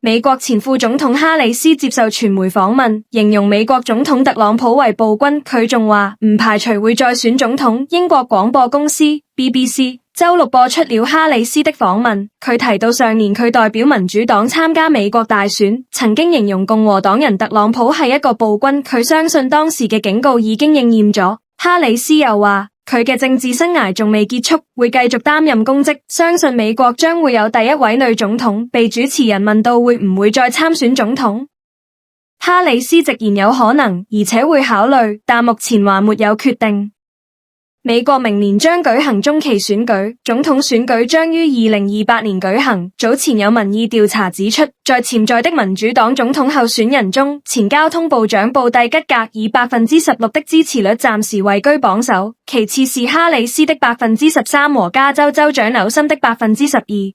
美國前副總統哈里斯接受傳媒訪問，形容美國總統特朗普為暴君。佢仲話唔排除會再選總統。英國廣播公司 BBC 周六播出了哈里斯的訪問，佢提到上年佢代表民主黨參加美國大選，曾經形容共和黨人特朗普係一個暴君。佢相信當時嘅警告已經應驗咗。哈里斯又話，佢嘅政治生涯仲未結束，會繼續擔任公職，相信美國將會有第一位女總統。被主持人問到會唔會再參選總統，哈里斯直言有可能，而且會考慮，但目前還沒有決定。美國明年將舉行中期選舉，總統選舉將於2028年舉行。早前有民意調查指出，在潛在的民主黨總統候選人中，前交通部長布蒂吉格以16%的支持率暫時位居榜首，其次是哈里斯的13%和加州州長紐森的12%。